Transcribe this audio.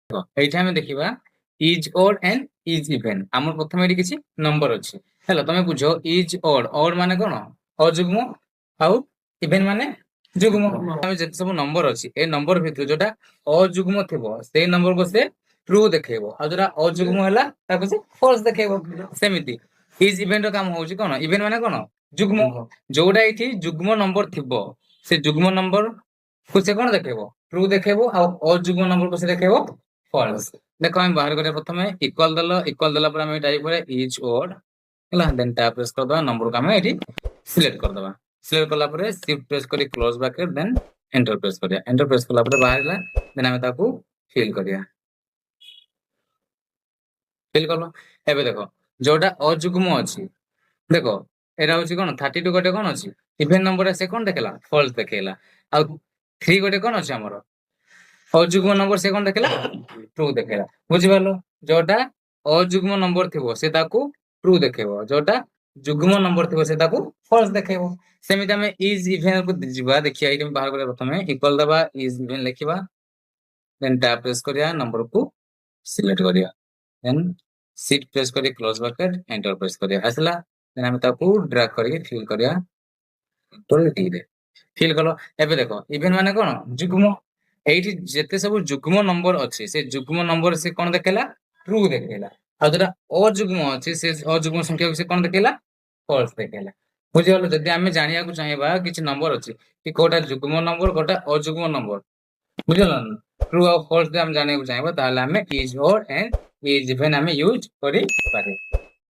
এইটা আমি দেখিবা is or and is even. আমার প্রথমে এটি কিছু নম্বর ଅଛି ହେଲା। তুমি বুঝ ইজ অর মানে কোন অযুগ্ম, ଆଉ ইভেন মানে যুগ্ম। আমি যেতে ସବୁ নম্বর ଅଛି এই নম্বর ভিতରୁ ଯୋଉଟା অযুগ্ম ଥିବ ସେଇ নম্বরକୁ ସେ ট্রু ଦେଖେଇବ, ଆଉ ଯୋଉଟା ଅଯୁଗ୍ମ ହେଲା ତାକୁ ସେ ଫଲସ ଦେଖେଇବ। ସେମିତି ଇଜ ଇଭେନ ର କାମ ହଉଛି କଣ, ଇଭେନ ମାନେ କଣ ଯୁଗ୍ମ। ଯୋଉଟା ଏଇଠି ଯୁଗ୍ମ ନମ୍ବର ଥିବ ସେ ଯୁଗ୍ମ ନମ୍ବର କୁ ସେ କଣ ଦେଖେଇବ ট্রু ଦେଖେଇବ, ଆଉ ଅଯୁଗ୍ମ ନମ୍ବରକୁ ସେ ଦେଖେଇବ ଫଲସ। ଦେଖ ଆମେ ବାହାର କରିବା ପ୍ରଥମେ ଇକ୍ୱାଲ ଦେଲା ପରେ ଆମେ ଟାଇପ କରିବା ଇଜ ଅର ହେଲା, ଦେନ୍ ଟ୍ୟାବ ପ୍ରେସ କରିଦବା, ନମ୍ବରକୁ ଆମେ ଏଠି ସିଲେକ୍ଟ କରିଦବା। ସିଲେକ୍ଟ କଲା ପରେ ଶିଫ୍ଟ ପ୍ରେସ କରି କ୍ଲୋଜ ବ୍ରାକେଟ ଦେନ୍ ଏଣ୍ଟର ପ୍ରେସ କରିବା। ଏଣ୍ଟର ପ୍ରେସ କଲା ପରେ ବାହାରିଲା, ଦେନ୍ ଆମେ ତାକୁ ଫିଲ୍ କରିବା। ଫିଲ୍ କଲ। ଏବେ ଦେଖ ଯୋଉଟା ଅଯୁଗ୍ମ ଅଛି, ଦେଖ ଏଟା ହଉଛି କଣ 32 ଗୋଟେ କଣ ଅଛି ଇଭେନ ନମ୍ବର, ସେ କଣ ଦେଖେଇଲା ଫଲସ ଦେଖେଇଲା। ଆଉ 3 ଗୋଟେ କଣ ଅଛି ଆମର ଅଯୁଗ୍ମ ନମ୍ବର, ସେ କଣ ଦେଖେଇଲା ট্রু ଦେଖେଇଲା। ବୁଝିପାରିଲ, ଯୋଉଟା ଅଯୁଗ୍ମ ନମ୍ବର ଥିବ ସେ ତାକୁ ট্রু ଦେଖେଇବ, ଯୋଉଟା ଯୁଗ୍ମ ନମ୍ବର ଥିବ ସେ ତାକୁ ଫଲସ ଦେଖେଇବ। ସେମିତି ଆମେ ଇଜ ଇଭେନ କୁ ଯିବା ଦେଖିବା। ଏଇଟା ବାହାର କରିବା ପ୍ରଥମେ ଇକ୍ୱାଲ ଦବା, ଇଜ ଇଭେନ ଲେଖିବା, ଦେନ୍ ଟ୍ୟାବ ପ୍ରେସ କରିବା, ନମ୍ବରକୁ ସିଲେକ୍ଟ କରିବା, ଦେନ୍ ଶିଫ୍ଟ ପ୍ରେସ କରି କ୍ଲୋଜ ବ୍ରାକେଟ ଏଣ୍ଟର ପ୍ରେସ କରିବା। ଆସିଲା, ଦେନ୍ ଆମେ ତାକୁ ଡ୍ରାଗ କରିକି ଫିଲ୍ କରିବା ରେ। ଫିଲ୍ କଲ। ଏବେ ଦେଖ ଇଭେନ ମାନେ କଣ ଯୁଗ୍ମ, এইটি যেতে ସବୁ ଯୁଗ୍ମ ନମ୍ବର ଅଛି ସେ ଯୁଗ୍ମ ନମ୍ବର ସେ କଣ ଦେଖେଇଲା ট্রু ଦେଖେଇଲା, ଆଉ ଯୋଉଟା ଅଯୁଗ୍ମ ଅଛି ସେ ଅଯୁଗ୍ମ ସଂଖ୍ୟାକୁ ସେ କଣ ଦେଖେଇଲା ଫଲସ ଦେଖେଇଲା। ବୁଝିଗଲ, ଯଦି ଆମେ ଜାଣିବାକୁ ଚାହିଁବା କିଛି ନମ୍ବର ଅଛି କି କୋଉଟା ଯୁଗ୍ମ ନମ୍ବର କୋଉଟା ଅଯୁଗ୍ମ ନମ୍ବର, ବୁଝିଗଲ ট্রু ଆଉ ଫଲସ ଆମେ ଜାଣିବାକୁ ଚାହିଁବା, ତାହେଲେ ଆମେ is or and is even ଆମେ ୟୁଜ କରିପାରିବା।